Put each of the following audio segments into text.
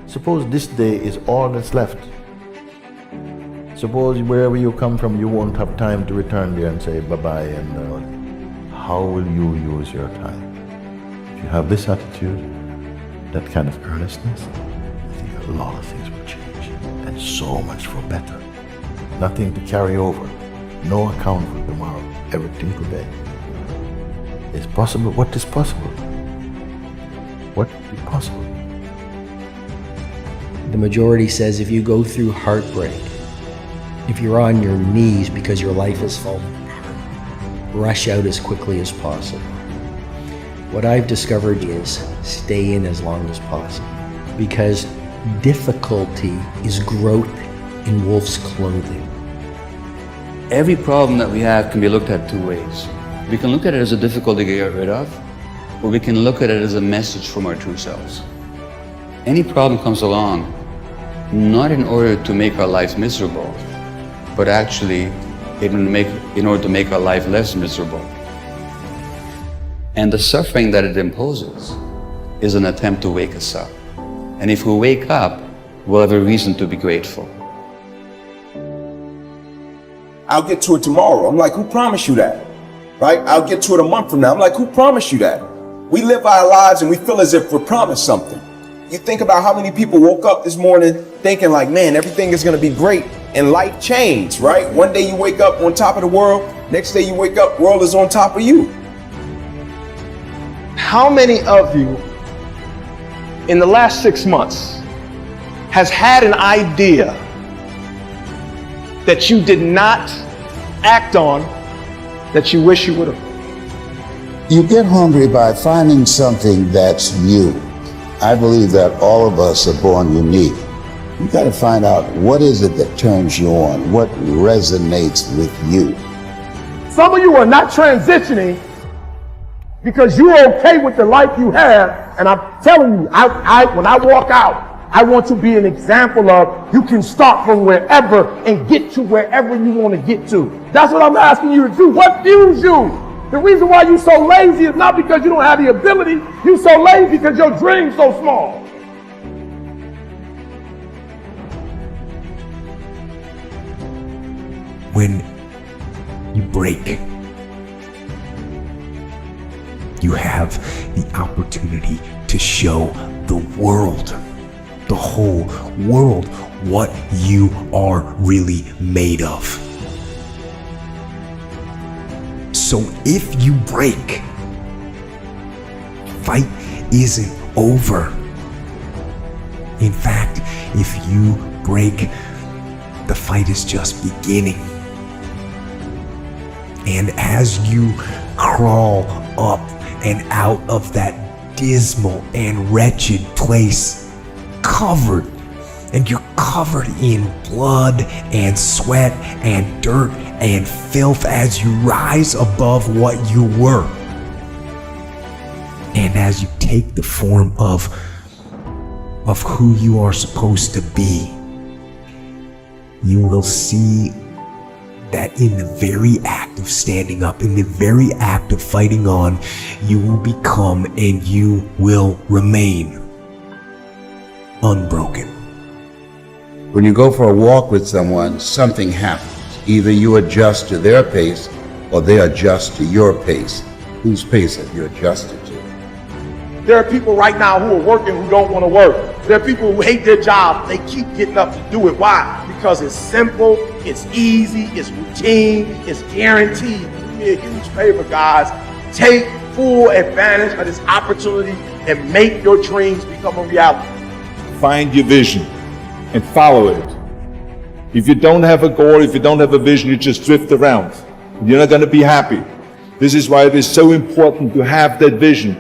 Suppose this day is all that's left. Suppose wherever you come from, you won't have time to return there and say bye-bye. And how will you use your time? If you have this attitude, that kind of earnestness, I think a lot of things will change. And so much for better. Nothing to carry over. No account for tomorrow. Everything today. It's possible. What is possible? What is possible? The majority says if you go through heartbreak, if you're on your knees because your life is falling apart, rush out as quickly as possible. What I've discovered is stay in as long as possible, because difficulty is growth in wolf's clothing. Every problem that we have can be looked at two ways. We can look at it as a difficulty to get rid of, or we can look at it as a message from our true selves. Any problem comes along not in order to make our life miserable, but actually in order to make our life less miserable. And the suffering that it imposes is an attempt to wake us up. And if we wake up, we'll have a reason to be grateful. I'll get to it tomorrow. I'm like, who promised you that? Right? I'll get to it a month from now. I'm like, who promised you that? We live our lives and we feel as if we're promised something. You think about how many people woke up this morning thinking like, man, everything is going to be great, and life changed, right? One day you wake up on top of the world. Next day you wake up, world is on top of you. How many of you in the last 6 months has had an idea that you did not act on that you wish you would have? You get hungry by finding something that's new. I believe that all of us are born unique. You got to find out what is it that turns you on, what resonates with you. Some of you are not transitioning because you're okay with the life you have. And I'm telling you, when I walk out, I want to be an example of you can start from wherever and get to wherever you want to get to. That's what I'm asking you to do. What fuels you? The reason why you're so lazy is not because you don't have the ability. You're so lazy because your dream's so small. When you break, you have the opportunity to show the world, the whole world, what you are really made of. So if you break, fight isn't over. In fact, if you break, the fight is just beginning. And as you crawl up and out of that dismal and wretched place, covered, and you're covered in blood and sweat and dirt and filth as you rise above what you were. And as you take the form of who you are supposed to be, you will see that in the very act of standing up, in the very act of fighting on, you will become and you will remain unbroken. When you go for a walk with someone, something happens. Either you adjust to their pace or they adjust to your pace. Whose pace have you adjusted to? There are people right now who are working who don't want to work. There are people who hate their job. They keep getting up to do it. Why? Because it's simple, it's easy, it's routine, it's guaranteed. Do me a huge favor, guys. Take full advantage of this opportunity and make your dreams become a reality. Find your vision and follow it. If you don't have a goal, if you don't have a vision, you just drift around. You're not going to be happy. This is why it is so important to have that vision.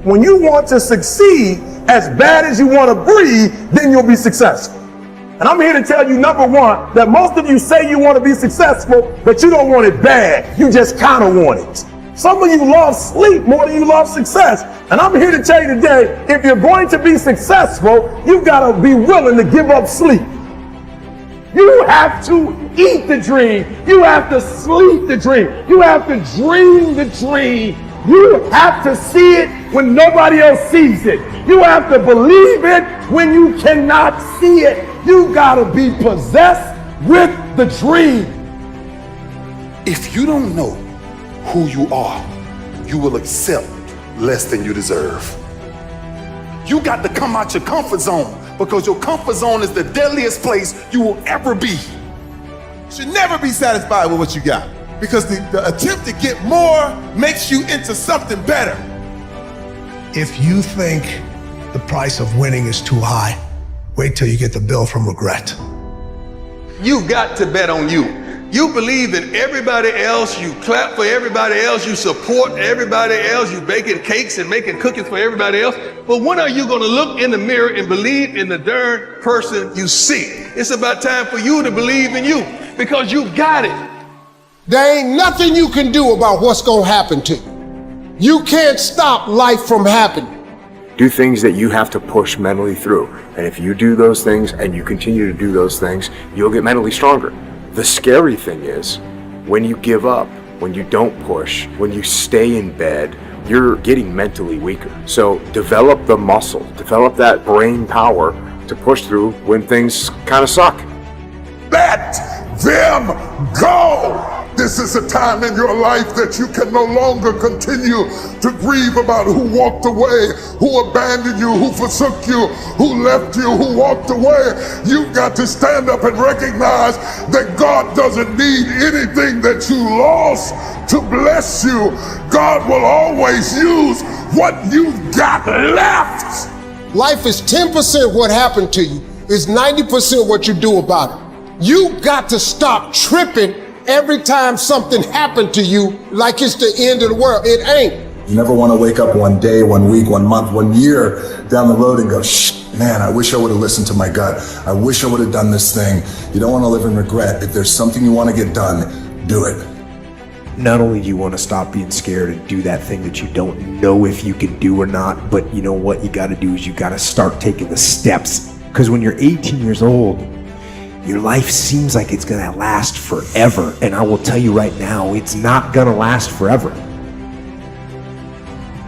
When you want to succeed as bad as you want to breathe, then you'll be successful. And I'm here to tell you, number one, that most of you say you want to be successful, but you don't want it bad. You just kind of want it. Some of you love sleep more than you love success. And I'm here to tell you today, if you're going to be successful, you've got to be willing to give up sleep. You have to eat the dream. You have to sleep the dream. You have to dream the dream You have to see it when nobody else sees it. You have to believe it when you cannot see it. You gotta be possessed with the dream. If you don't know who you are, you will accept less than you deserve. You got to come out your comfort zone, because your comfort zone is the deadliest place you will ever be. Should never be satisfied with what you got, because the attempt to get more makes you into something better. If you think the price of winning is too high, wait till you get the bill from regret. You've got to bet on you. You believe in everybody else, you clap for everybody else, you support everybody else, you baking cakes and making cookies for everybody else. But when are you gonna look in the mirror and believe in the darn person you see? It's about time for you to believe in you, because you got it. There ain't nothing you can do about what's gonna happen to you. You can't stop life from happening. Do things that you have to push mentally through. And if you do those things and you continue to do those things, you'll get mentally stronger. The scary thing is, when you give up, when you don't push, when you stay in bed, you're getting mentally weaker. So develop the muscle, develop that brain power to push through when things kind of suck. Let them go! This is a time in your life that you can no longer continue to grieve about who walked away, who abandoned you, who forsook you, who left you, who walked away. You've got to stand up and recognize that God doesn't need anything that you lost to bless you. God will always use what you've got left. Life is 10% what happened to you, it's 90% what you do about it. You got to stop tripping every time something happened to you like it's the end of the world. It ain't. You never want to wake up one day, 1 week, 1 month, 1 year down the road and go, man, I wish I would have listened to my gut. I wish I would have done this thing. You don't want to live in regret. If there's something you want to get done, do it. Not only do you want to stop being scared and do that thing that you don't know if you can do or not, but you know what you got to do is you got to start taking the steps. Because when you're 18 years old, your life seems like it's gonna last forever. And I will tell you right now, it's not gonna last forever.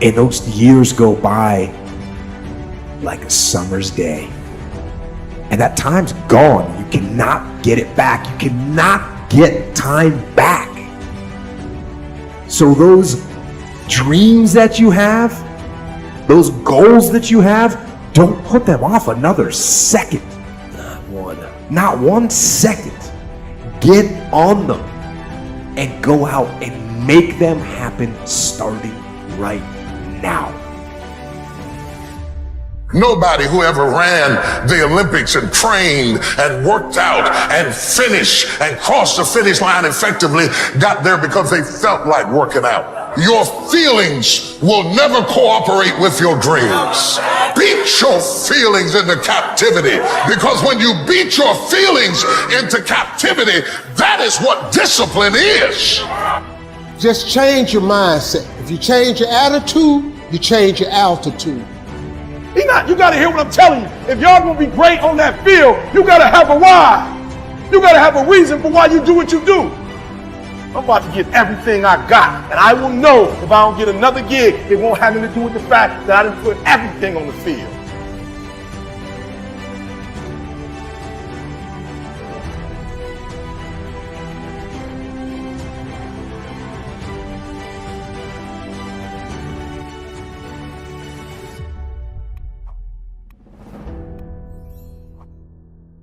And those years go by like a summer's day. And that time's gone. You cannot get it back. You cannot get time back. So those dreams that you have, those goals that you have, don't put them off another second. Not 1 second. Get on them and go out and make them happen starting right now. Nobody who ever ran the Olympics and trained and worked out and finished and crossed the finish line effectively got there because they felt like working out. Your feelings will never cooperate with your dreams. Beat your feelings into captivity, because when you beat your feelings into captivity, that is what discipline is. Just change your mindset. If you change your attitude, you change your altitude. You gotta hear what I'm telling you. If y'all gonna be great on that field, you gotta have a why. You gotta have a reason for why you do what you do. I'm about to get everything I got, and I will know if I don't get another gig, it won't have anything to do with the fact that I didn't put everything on the field.